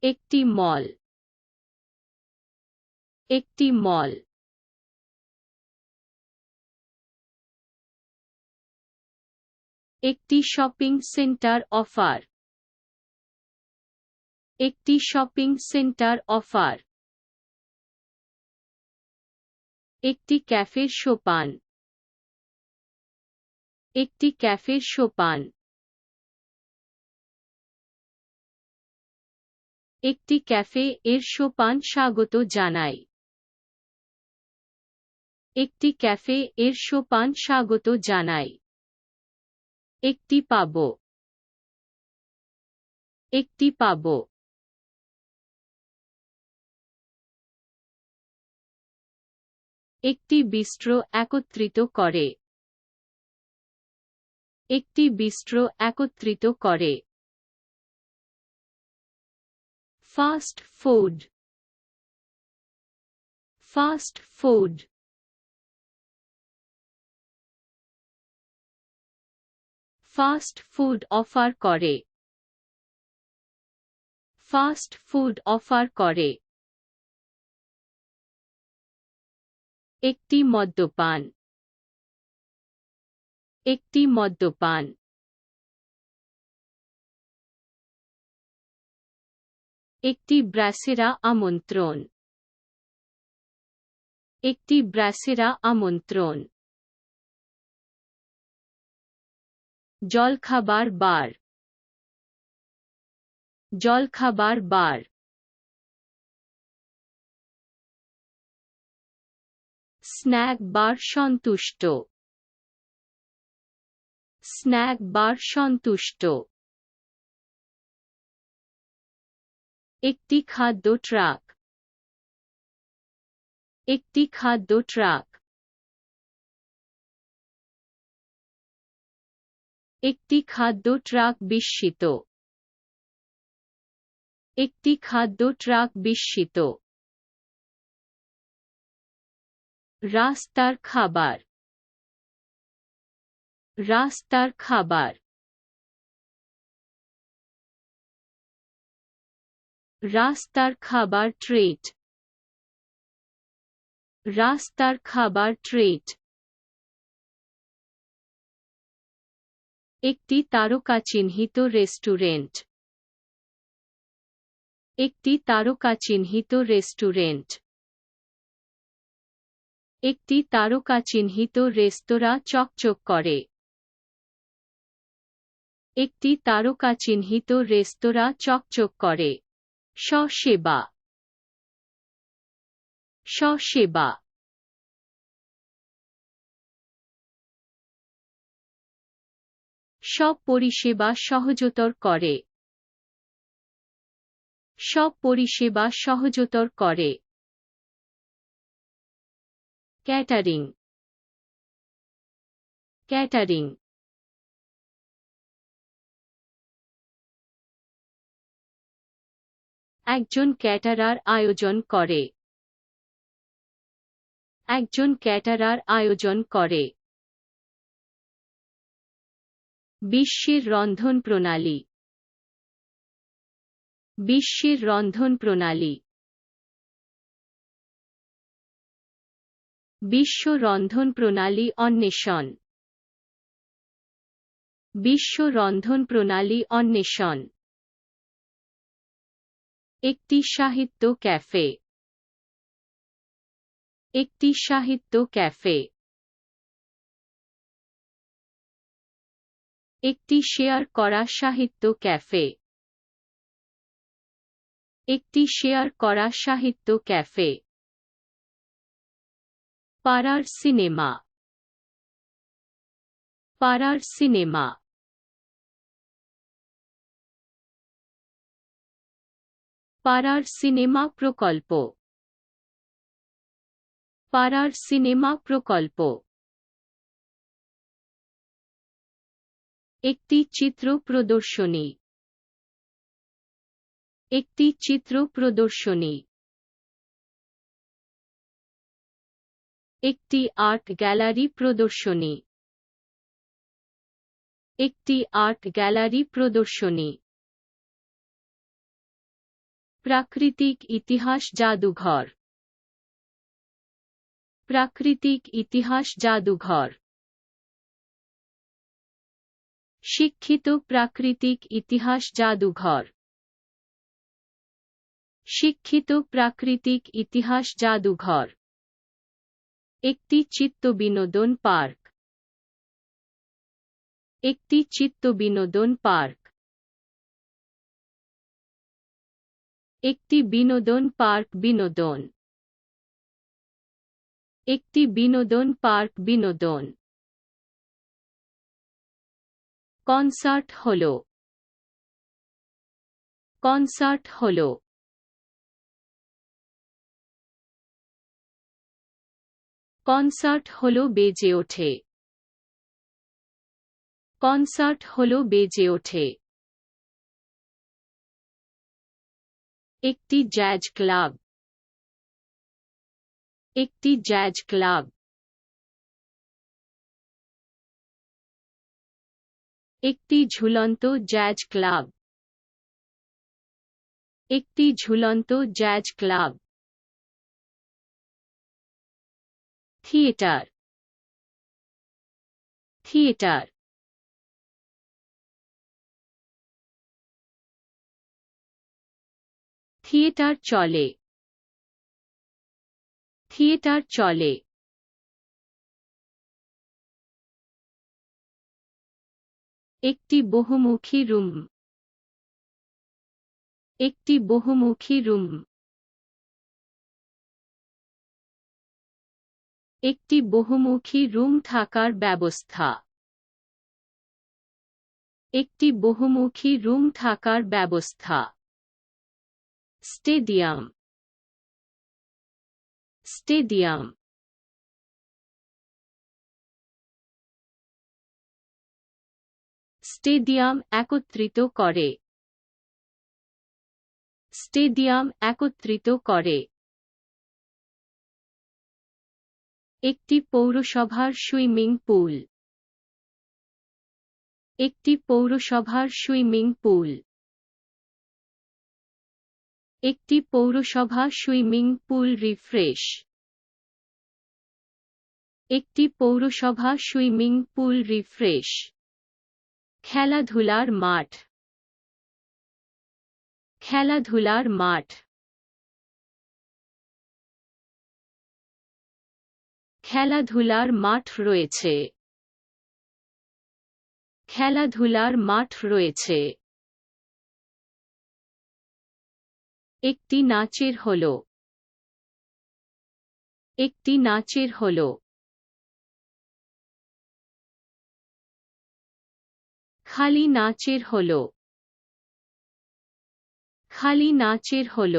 একটি মল, একটি মল। একটি শপিং সেন্টার অফার, একটি শপিং সেন্টার অফার। একটি ক্যাফের সোপান, একটি ক্যাফের সোপান। একটি ক্যাফে এর সোপান স্বাগত জানায়, একটি ক্যাফে এর সোপান স্বাগত জানায়। একটি পাব, একটি পাব। একটি বিস্ট্রো একত্রিত করে, একটি বিস্ট্রো একত্রিত করে। Fast food, fast food. Fast food offer করে, ফাস্ট ফুড অফার করে। একটি মদ্যপান, একটি মদ্যপান। একটি ব্রাসেরা আমন্ত্রণ, একটি ব্রাসেরা আমন্ত্রণ। জলখাবার বার, জলখাবার বার। স্ন্যাক বার সন্তুষ্ট, স্ন্যাক বার সন্তুষ্ট। একটি খাদ্য ট্রাক, একটি খাদ্য ট্রাক। একটি খাদ্য ট্রাক বিস্মিত, একটি খাদ্য ট্রাক বিস্মিত। রাস্তার খাবার, রাস্তার খাবার। রাস্তার খাবার ট্রিট, রাস্তার খাবার ট্রিট। একটি তারকা চিহ্নিত রেস্টুরেন্ট, একটি তারকা চিহ্নিত রেস্টুরেন্ট। একটি তারকা চিহ্নিত রেস্তোরাঁ চকচক করে, একটি তারকা চিহ্নিত রেস্তোরাঁ চকচক করে। স্ব-সেবা, স্ব-সেবা। সব পরিষেবা সহজতর করে, সব পরিষেবা সহজতর করে। Catering, catering. একজন ক্যাটারার আয়োজন করে, একজন ক্যাটারার আয়োজন করে। বিশ্বের রন্ধন প্রণালী, বিশ্বের রন্ধন প্রণালী। বিশ্ব রন্ধন প্রণালী অন্বেষণ, বিশ্ব রন্ধন প্রণালী অন্বেষণ। একটি সাহিত্য ক্যাফে, একটি সাহিত্য ক্যাফে। একটি শেয়ার করা সাহিত্য ক্যাফে, একটি শেয়ার করা সাহিত্য ক্যাফে। পাড়ার সিনেমা, পাড়ার সিনেমা। পাড়ার সিনেমা প্রকল্প, পাড়ার সিনেমা প্রকল্প। একটি চিত্র প্রদর্শনী, একটি চিত্র প্রদর্শনী। একটি আর্ট গ্যালারি প্রদর্শনী, একটি আর্ট গ্যালারি প্রদর্শনী। প্রাকৃতিক ইতিহাস জাদুঘর। প্রাকৃতিক ইতিহাস জাদুঘর। শিক্ষিত প্রাকৃতিক ইতিহাস জাদুঘর। শিক্ষিত প্রাকৃতিক ইতিহাস জাদুঘর। একটি চিত্তবিনোদন পার্ক। একটি চিত্তবিনোদন পার্ক। একটি বিনোদন পার্ক। বিনোদন। একটি বিনোদন পার্ক। বিনোদন। কনসার্ট হল। কনসার্ট হল। কনসার্ট হল বেজে ওঠে। কনসার্ট হল বেজে ওঠে। একটি জ্যাজ ক্লাব। একটি জ্যাজ ক্লাব। একটি ঝুলন্ত জ্যাজ ক্লাব। একটি ঝুলন্ত jazz club. Theatre. Theatre. Theatre চলে। থিয়েটার চলে। একটি বহুমুখী রুম। একটি বহুমুখী রুম। একটি বহুমুখী রুম থাকার ব্যবস্থা। একটি বহুমুখী রুম থাকার ব্যবস্থা। স্টেডিয়াম। স্টেডিয়াম। স্টেডিয়াম একত্রিত করে। স্টেডিয়াম একত্রিত করে। একটি পৌরসভার সুইমিং পুল। একটি পৌরসভার সুইমিং পুল। একটি পৌরসভা সুইমিং পুল রিফ্রেশ। একটি পৌরসভা সুইমিং পুল রিফ্রেশ। খেলাধুলার মাঠ। খেলাধুলার মাঠ। খেলাধুলার মাঠ রয়েছে। খেলাধুলার মাঠ রয়েছে। একটি নাচের হল। একটি নাচের হল। খালি নাচের হল। খালি নাচের হল।